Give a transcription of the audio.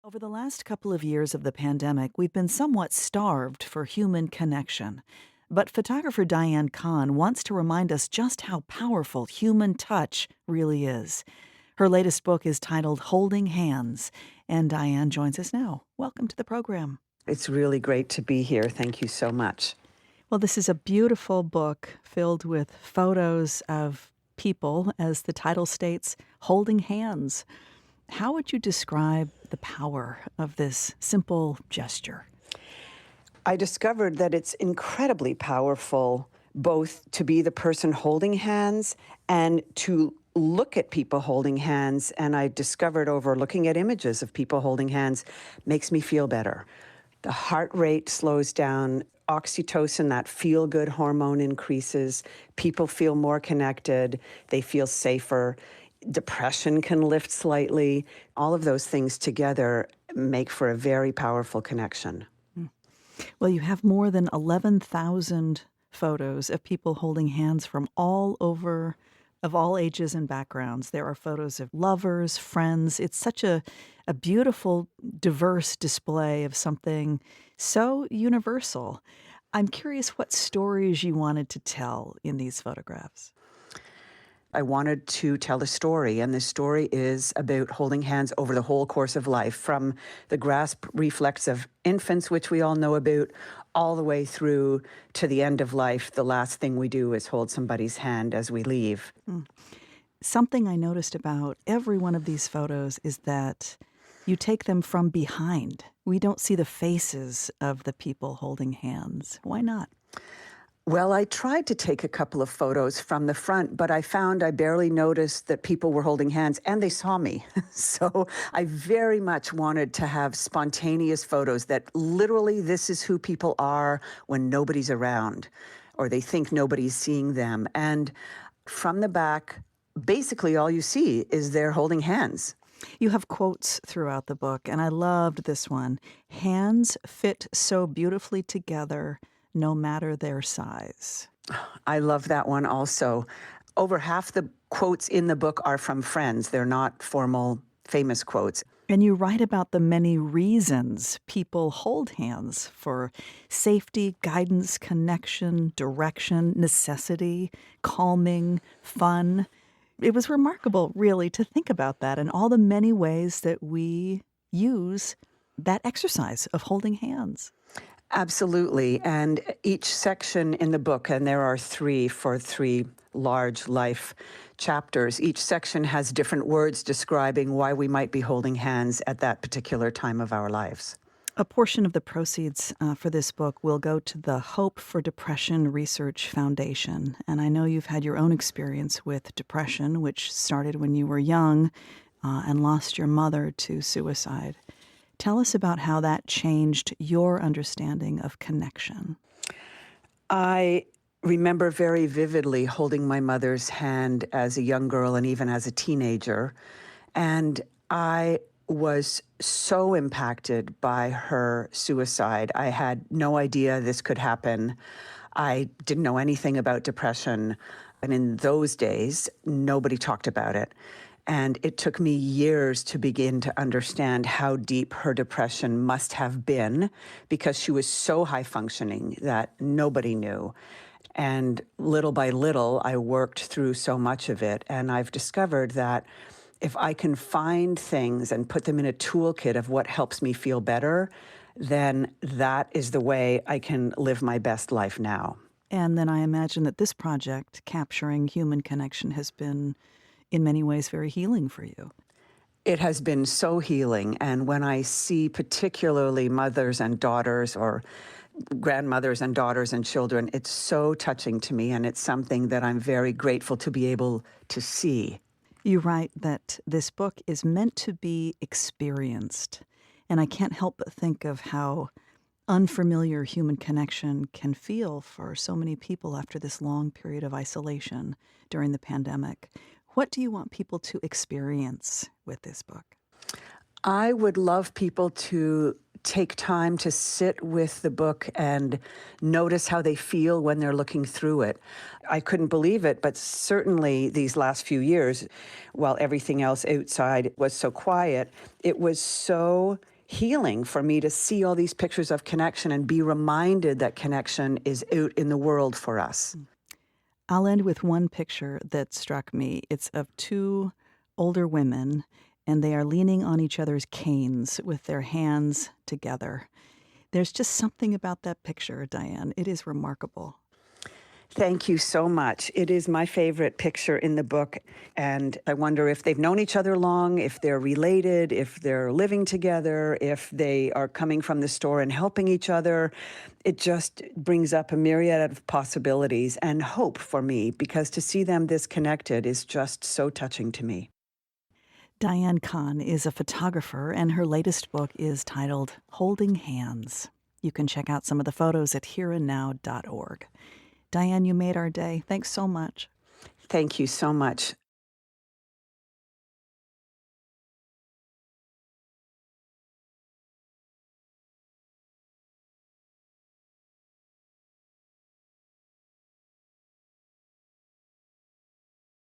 Over the last couple of years of the pandemic, we've been somewhat starved for human connection. But photographer Diane Conn wants to remind us just how powerful human touch really is. Her latest book is titled Holding Hands, and Diane joins us now. Welcome to the program. It's really great to be here. Thank you so much. Well, this is a beautiful book filled with photos of people, as the title states, holding hands. How would you describe the power of this simple gesture? I discovered that it's incredibly powerful both to be the person holding hands and to look at people holding hands. And I discovered over looking at images of people holding hands makes me feel better. The heart rate slows down. Oxytocin, that feel-good hormone, increases. People feel more connected. They feel safer. Depression can lift slightly. All of those things together make for a very powerful connection. Well, you have more than 11,000 photos of people holding hands from all over, of all ages and backgrounds. There are photos of lovers, friends. It's such a beautiful, diverse display of something so universal. I'm curious what stories you wanted to tell in these photographs. I wanted to tell a story, and this story is about holding hands over the whole course of life, from the grasp reflex of infants, which we all know about, all the way through to the end of life. The last thing we do is hold somebody's hand as we leave. Something I noticed about every one of these photos is that you take them from behind. We don't see the faces of the people holding hands. Why not? Well, I tried to take a couple of photos from the front, but I found I barely noticed that people were holding hands and they saw me. So I very much wanted to have spontaneous photos that literally this is who people are when nobody's around or they think nobody's seeing them. And from the back, basically all you see is they're holding hands. You have quotes throughout the book, and I loved this one. Hands fit so beautifully together, no matter their size. I love that one also. Over half the quotes in the book are from friends. They're not formal, famous quotes. And you write about the many reasons people hold hands for safety, guidance, connection, direction, necessity, calming, fun. It was remarkable, really, to think about that and all the many ways that we use that exercise of holding hands. Absolutely. And each section in the book, and there are three for three large life chapters, each section has different words describing why we might be holding hands at that particular time of our lives. A portion of the proceeds for this book will go to the Hope for Depression Research Foundation. And I know you've had your own experience with depression, which started when you were young and lost your mother to suicide. Tell us about how that changed your understanding of connection. I remember very vividly holding my mother's hand as a young girl and even as a teenager. And I was so impacted by her suicide. I had no idea this could happen. I didn't know anything about depression. And in those days, nobody talked about it. And it took me years to begin to understand how deep her depression must have been because she was so high functioning that nobody knew. And little by little, I worked through so much of it. And I've discovered that if I can find things and put them in a toolkit of what helps me feel better, then that is the way I can live my best life now. And then I imagine that this project, capturing human connection, has been in many ways very healing for you. It has been so healing. And when I see particularly mothers and daughters or grandmothers and daughters and children, it's so touching to me. And it's something that I'm very grateful to be able to see. You write that this book is meant to be experienced. And I can't help but think of how unfamiliar human connection can feel for so many people after this long period of isolation during the pandemic. What do you want people to experience with this book? I would love people to take time to sit with the book and notice how they feel when they're looking through it. I couldn't believe it, but certainly these last few years, while everything else outside was so quiet, it was so healing for me to see all these pictures of connection and be reminded that connection is out in the world for us. I'll end with one picture that struck me. It's of two older women, and they are leaning on each other's canes with their hands together. There's just something about that picture, Diane. It is remarkable. Thank you so much. It is my favorite picture in the book, and I wonder if they've known each other long, if they're related, if they're living together, if they are coming from the store and helping each other. It just brings up a myriad of possibilities and hope for me, because to see them this connected is just so touching to me. Diane Conn is a photographer, and her latest book is titled Holding Hands. You can check out some of the photos at hereandnow.org. Diane, you made our day. Thanks so much. Thank you so much.